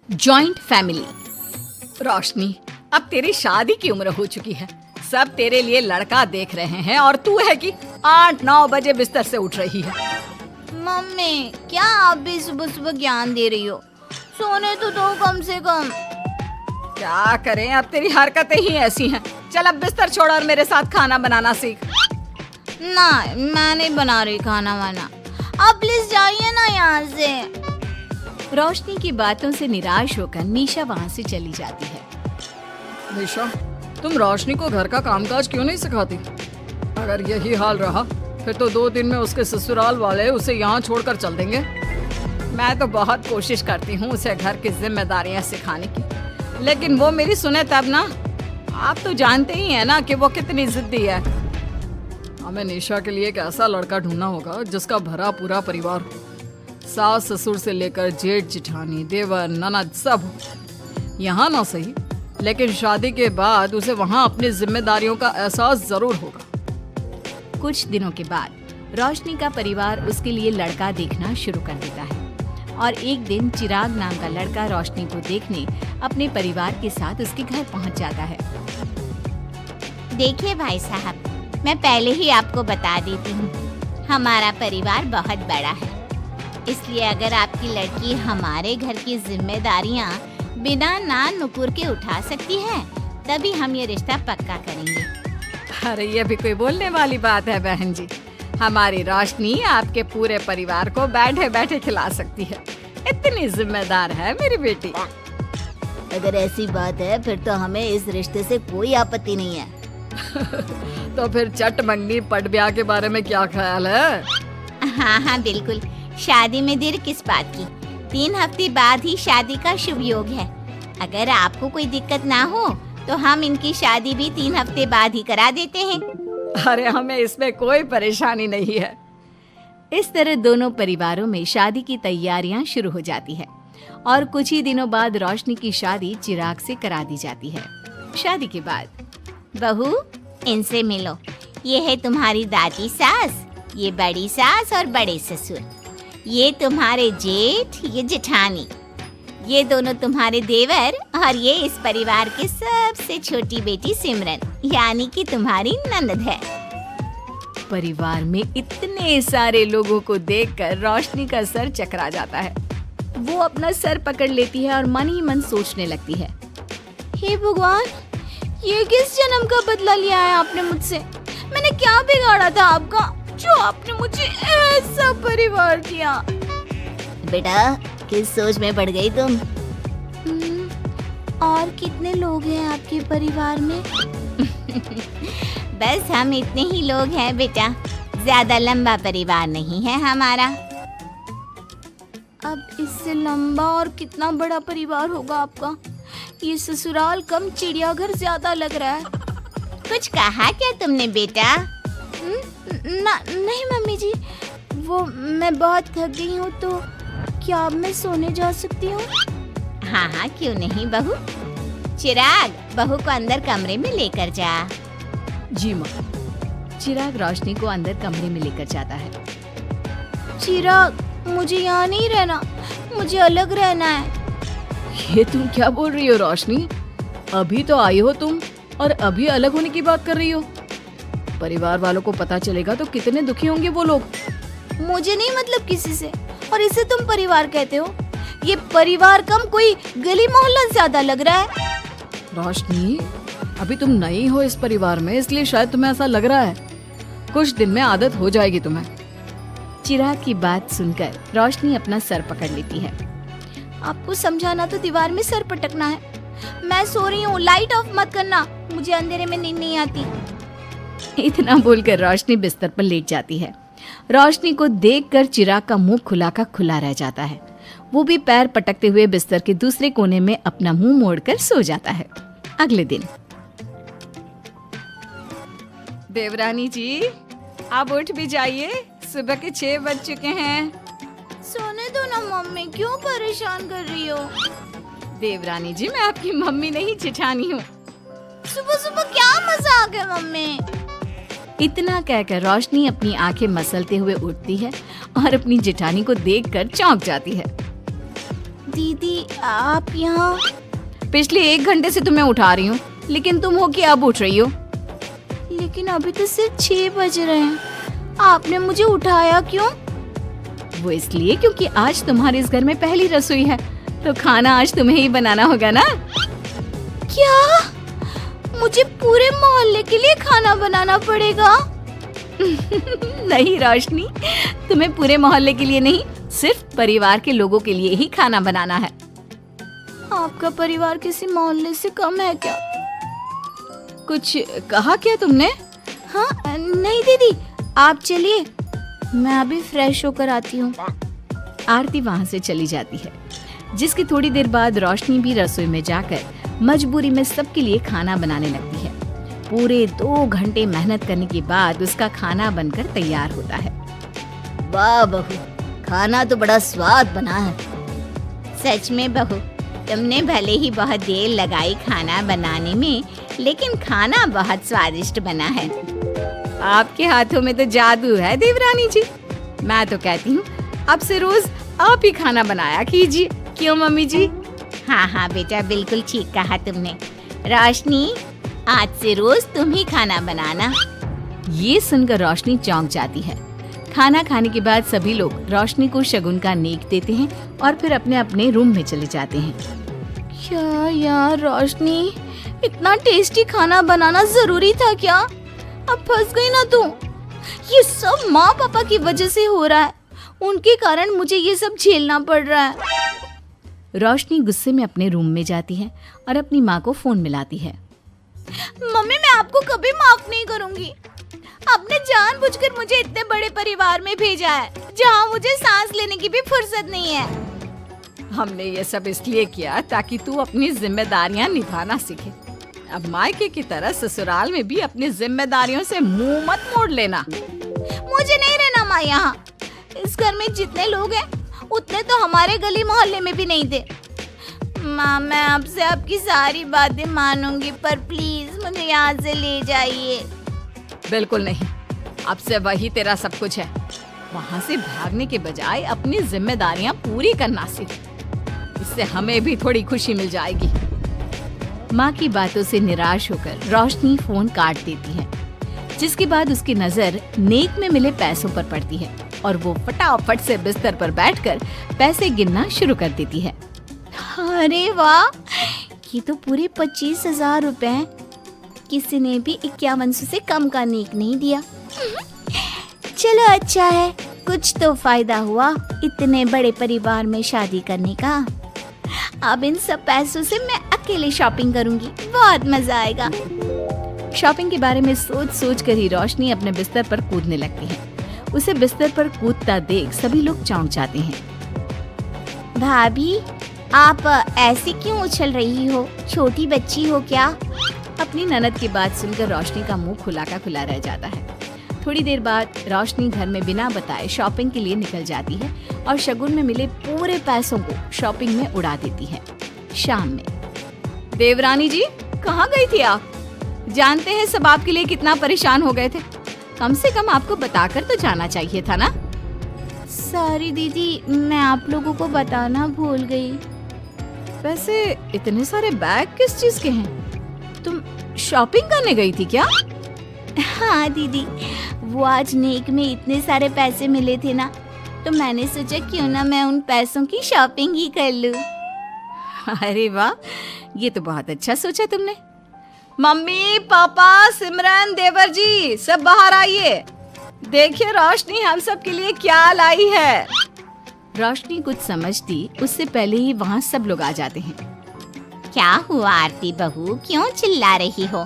Joint family. रोशनी, अब तेरी शादी की उम्र हो चुकी है। सब तेरे लिए लड़का देख रहे हैं और तू है कि 8-9 बजे बिस्तर से उठ रही है। मम्मी, क्या आप भी सुबह सुबह ज्ञान दे रही हो? सोने तो दो कम से कम। क्या करें, अब तेरी हरकतें ही ऐसी हैं। चल अब बिस्तर छोड़ और मेरे साथ खाना बनाना सीख। ना, मैं नहीं बना रही खाना वाना। आप प्लीज जाइए ना यहाँ से। रोशनी की बातों से निराश होकर निशा वहाँ से चली जाती है। निशा, तुम रोशनी को घर का कामकाज क्यों नहीं सिखाती? अगर यही हाल रहा फिर तो 2 दिन में उसके ससुराल वाले उसे यहाँ छोड़कर चल देंगे। मैं तो बहुत कोशिश करती हूँ उसे घर की जिम्मेदारियाँ सिखाने की, लेकिन वो मेरी सुने तब ना। आप तो जानते ही हैं ना कि वो कितनी जिद्दी है। हमें निशा के लिए एक ऐसा लड़का ढूंढना होगा जिसका भरा पूरा परिवार हो। सास ससुर से लेकर जेठ जिठानी देवर ननद सब हो। यहाँ ना सही, लेकिन शादी के बाद उसे वहाँ अपनी जिम्मेदारियों का एहसास जरूर होगा। कुछ दिनों के बाद रोशनी का परिवार उसके लिए लड़का देखना शुरू कर देता है और एक दिन चिराग नाम का लड़का रोशनी को देखने अपने परिवार के साथ उसके घर पहुंच जाता है। देखिए भाई साहब, मैं पहले ही आपको बता देती हूँ, हमारा परिवार बहुत बड़ा है, इसलिए अगर आपकी लड़की हमारे घर की जिम्मेदारियाँ बिना ना नुकुर के उठा सकती है, तभी हम ये रिश्ता पक्का करेंगे। अरे ये भी कोई बोलने वाली बात है बहन जी। हमारी रोशनी आपके पूरे परिवार को बैठे बैठे खिला सकती है। इतनी जिम्मेदार है मेरी बेटी। अगर ऐसी बात है फिर तो हमें इस रिश्ते से कोई आपत्ति नहीं है। तो फिर चट मंगनी पट ब्याह के बारे में क्या ख्याल है? हाँ हाँ बिल्कुल, शादी में देर किस बात की। 3 हफ्ते बाद ही शादी का शुभ योग है। अगर आपको कोई दिक्कत ना हो तो हम इनकी शादी भी 3 हफ्ते बाद ही करा देते हैं। अरे हमें इसमें कोई परेशानी नहीं है। इस तरह दोनों परिवारों में शादी की तैयारियां शुरू हो जाती है और कुछ ही दिनों बाद रोशनी की शादी चिराग से करा दी जाती है। शादी के बाद बहू, इनसे मिलो। ये है तुम्हारी दादी सास, ये बड़ी सास और बड़े ससुर, ये तुम्हारे जेठ, ये जेठानी, ये दोनों तुम्हारे देवर और ये इस परिवार की सबसे छोटी बेटी सिमरन, यानी कि तुम्हारी ननद है। परिवार में इतने सारे लोगों को देखकर रोशनी का सर चकरा जाता है। वो अपना सर पकड़ लेती है और मन ही मन सोचने लगती है, हे भगवान, ये किस जन्म का बदला लिया है आपने मुझसे? मैंने क्या बिगाड़ा था आपका जो आपने मुझे ऐसा परिवार दिया? बेटा, किस सोच में पड़ गई तुम? और कितने लोग हैं आपके परिवार में? बस हम इतने ही लोग हैं बेटा, ज्यादा लंबा परिवार नहीं है हमारा। अब इससे लंबा और कितना बड़ा परिवार होगा आपका? ये ससुराल कम चिड़ियाघर ज्यादा लग रहा है। कुछ कहा क्या तुमने बेटा? नहीं मम्मी जी, वो मैं बहुत थक गई हूँ, तो क्या अब मैं सोने जा सकती हूँ? हाँ हाँ क्यों नहीं बहू। चिराग, बहू को अंदर कमरे में लेकर जा। जी माँ। चिराग रोशनी को अंदर कमरे में लेकर जाता है। चिराग, मुझे यहाँ नहीं रहना, मुझे अलग रहना है। ये तुम क्या बोल रही हो रोशनी? अभी तो आई हो तुम और अभी अलग होने की बात कर रही हो। परिवार वालों को पता चलेगा तो कितने दुखी होंगे वो लोग। मुझे नहीं मतलब किसी से, और इसे तुम परिवार कहते हो? ये परिवार कम कोई गली मोहल्ला ज्यादा लग रहा है। रोशनी, अभी तुम नई हो इस परिवार में, इसलिए शायद तुम्हें ऐसा लग रहा है। कुछ दिन में आदत हो जाएगी तुम्हें। चिराग की बात सुनकर रोशनी अपना सर पकड़ लेती है। आपको समझाना तो दीवार में सर पटकना है। मैं सो रही हूँ, लाइट ऑफ मत करना, मुझे अंधेरे में नींद नहीं आती। इतना बोलकर रोशनी बिस्तर पर लेट जाती है। रोशनी को देखकर चिराग का मुंह खुला का खुला रह जाता है। वो भी पैर पटकते हुए बिस्तर के दूसरे कोने में अपना मुंह मोड़कर सो जाता है। अगले दिन, देवरानी जी, आप उठ भी जाइए, सुबह के 6 बज चुके हैं। सोने दो ना मम्मी, क्यों परेशान कर रही हो? देवरानी जी, मैं आपकी मम्मी नहीं जेठानी हूँ। सुबह सुबह क्या मजाक है मम्मी? इतना कहकर रोशनी अपनी आंखें मसलते हुए उठती है और अपनी जेठानी को देखकर चौंक जाती है। दीदी आप यहाँ? पिछले 1 घंटे से तुम्हें उठा रही हूँ, लेकिन तुम हो कि अब उठ रही हो। लेकिन अभी तो सिर्फ 6 बज रहे हैं, आपने मुझे उठाया क्यों? वो इसलिए क्योंकि आज तुम्हारे इस घर में पहली रसोई है, तो खाना आज तुम्हें ही बनाना होगा ना। क्या? मुझे पूरे मोहल्ले के लिए खाना बनाना पड़ेगा? नहीं रोशनी, तुम्हें पूरे मोहल्ले के लिए नहीं, सिर्फ परिवार के लोगों के लिए ही खाना बनाना है। आपका परिवार किसी मोहल्ले से कम है क्या? कुछ कहा क्या तुमने? हाँ नहीं दीदी, आप चलिए, मैं अभी फ्रेश होकर आती हूँ। आरती वहाँ से चली जाती है, जिसकी थोड़ी देर बाद रोशनी भी रसोई में जाकर मजबूरी में सबके लिए खाना बनाने लगती है। पूरे 2 घंटे मेहनत करने के बाद उसका खाना बनकर तैयार होता है। वाह बहू, खाना तो बड़ा स्वाद बना है। सच में बहू, तुमने भले ही बहुत देर लगाई खाना बनाने में, लेकिन खाना बहुत स्वादिष्ट बना है। आपके हाथों में तो जादू है देवरानी जी। मैं तो कहती हूँ अब से रोज आप ही खाना बनाया कीजिए, क्यों मम्मी जी? हाँ हाँ बेटा, बिल्कुल ठीक कहा तुमने। रोशनी, आज से रोज तुम ही खाना बनाना। ये सुनकर रोशनी चौंक जाती है। खाना खाने के बाद सभी लोग रोशनी को शगुन का नेक देते हैं और फिर अपने अपने रूम में चले जाते हैं। क्या यार रोशनी, इतना टेस्टी खाना बनाना जरूरी था क्या? अब फंस गई ना तू। ये सब माँ पापा की वजह से हो रहा है, उनके कारण मुझे ये सब झेलना पड़ रहा है। रोशनी गुस्से में अपने रूम में जाती है और अपनी माँ को फोन मिलाती है। मम्मी, मैं आपको कभी माफ नहीं करूंगी। आपने जानबूझकर मुझे इतने बड़े परिवार में भेजा है, जहाँ मुझे सांस लेने की भी फुर्सत नहीं है। हमने ये सब इसलिए किया ताकि तू अपनी जिम्मेदारियाँ निभाना सीखे। अब मायके की तरह ससुराल में भी अपनी जिम्मेदारियों से मुंह मत मोड़ लेना। मुझे नहीं रहना माँ यहाँ। इस घर में जितने लोग हैं, उतने तो हमारे गली मोहल्ले में भी नहीं थे। माँ, मैं आपसे आपकी सारी बातें मानूंगी, पर प्लीज मुझे यहाँ से ले जाइए। बिल्कुल नहीं, अब से वही तेरा सब कुछ है। वहाँ से भागने के बजाय अपनी जिम्मेदारियाँ पूरी करना सीख, इससे हमें भी थोड़ी खुशी मिल जाएगी। माँ की बातों से निराश होकर रोशनी फोन काट देती है, जिसके बाद उसकी नजर नेक में मिले पैसों पर पड़ती है और वो फटाफट से बिस्तर पर बैठकर पैसे गिनना शुरू कर देती है। अरे वाह, ये तो पूरे 25,000 रुपए हैं। किसी ने भी 5100 से कम का नेक नहीं दिया। चलो अच्छा है, कुछ तो फायदा हुआ इतने बड़े परिवार में शादी करने का। अब इन सब पैसों से मैं अकेले शॉपिंग करूंगी, बहुत मजा आएगा। शॉपिंग के बारे में सोच सोच कर ही रोशनी अपने बिस्तर पर कूदने लगती है। उसे बिस्तर पर कूदता देख सभी लोग चौंक जाते हैं। भाभी, आप ऐसे क्यों उछल रही हो? छोटी बच्ची हो क्या? अपनी ननद की बात सुनकर रोशनी का मुंह खुला का खुला रह जाता है। थोड़ी देर बाद रोशनी घर में बिना बताए शॉपिंग के लिए निकल जाती है और शगुन में मिले पूरे पैसों को शॉपिंग में उड़ा देती है। शाम में, देवरानी जी कहाँ गई थी आप? जानते हैं सब आपके लिए कितना परेशान हो गए थे। कम से कम आपको बताकर तो जाना चाहिए था ना। सॉरी दीदी, मैं आप लोगों को बताना भूल गई। वैसे इतने सारे बैग किस चीज के हैं? तुम शॉपिंग करने गई थी क्या? हाँ दीदी, वो आज नेक में इतने सारे पैसे मिले थे ना, तो मैंने सोचा क्यों ना मैं उन पैसों की शॉपिंग ही कर लूं। अरे वाह, ये तो बहुत अच्छा सोचा तुमने। मम्मी, पापा, सिमरन, देवर जी, सब बाहर आइए। देखिए रोशनी हम सब के लिए क्या लाई है। रोशनी कुछ समझती उससे पहले ही वहाँ सब लोग आ जाते हैं। क्या हुआ आरती बहू, क्यों चिल्ला रही हो?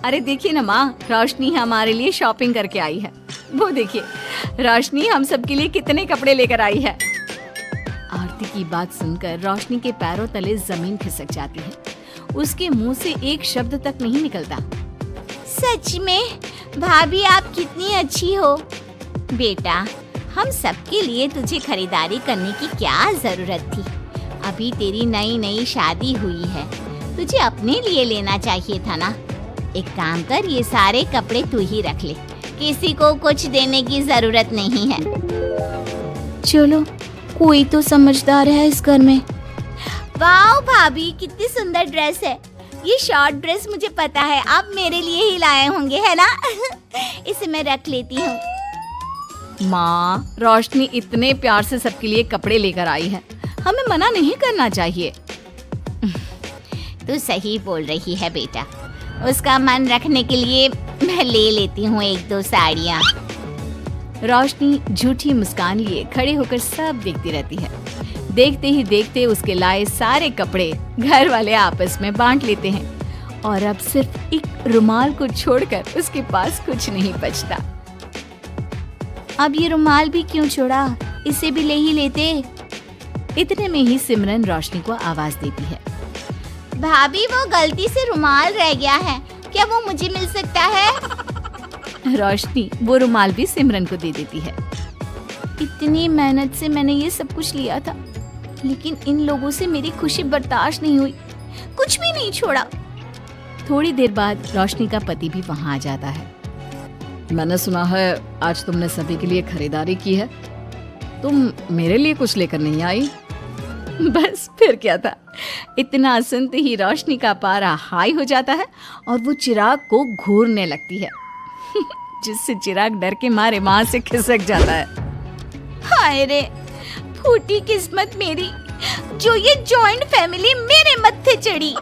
अरे देखिए ना माँ, रोशनी हमारे लिए शॉपिंग करके आई है। वो देखिए रोशनी हम सब के लिए कितने कपड़े लेकर आई है। आरती की बात सुनकर रोशनी के पैरों तले जमीन खिसक जाती है। उसके मुंह से एक शब्द तक नहीं निकलता। सच में भाभी, आप कितनी अच्छी हो। बेटा, हम सबके लिए तुझे खरीदारी करने की क्या जरूरत थी? अभी तेरी नई नई शादी हुई है, तुझे अपने लिए लेना चाहिए था ना। एक काम कर, ये सारे कपड़े तू ही रख ले, किसी को कुछ देने की जरूरत नहीं है। चलो कोई तो समझदार है इस घर में। वाह भाभी, कितनी सुंदर ड्रेस है। ये शॉर्ट ड्रेस मुझे पता है आप मेरे लिए ही लाए होंगे, है ना? इसे मैं रख लेती हूँ। माँ, रोशनी इतने प्यार से सबके लिए कपड़े लेकर आई है, हमें मना नहीं करना चाहिए। तू सही बोल रही है बेटा, उसका मन रखने के लिए मैं ले लेती हूँ 1-2 साड़ियाँ। रोशनी झूठी मुस्कान लिए खड़े होकर सब देखती रहती है। देखते ही देखते उसके लाए सारे कपड़े घर वाले आपस में बांट लेते हैं और अब सिर्फ एक रुमाल को छोड़कर उसके पास कुछ नहीं बचता। अब ये रुमाल भी क्यों छोड़ा, इसे भी ले ही लेते। इतने में ही सिमरन रोशनी को आवाज देती है। भाभी, वो गलती से रुमाल रह गया है, क्या वो मुझे मिल सकता है? रोशनी वो रुमाल भी सिमरन को दे देती है। इतनी मेहनत से मैंने ये सब कुछ लिया था, लेकिन इन लोगों से मेरी खुशी बर्दाश्त नहीं हुई, कुछ भी नहीं छोड़ा। थोड़ी देर बाद रोशनी का पति भी वहाँ आ जाता है। मैंने सुना है आज तुमने सभी के लिए खरीदारी की है, तुम मेरे लिए कुछ लेकर नहीं आई? बस फिर क्या था, इतना सुनते ही रोशनी का पारा हाई हो जाता है और वो चिराग को घूरने लगती है, जिससे चिराग डर के मारे वहां से खिसक जाता है। हाय रे, फूटी किस्मत मेरी, जो ये जॉइंट फैमिली मेरे मत्थे चढ़ी।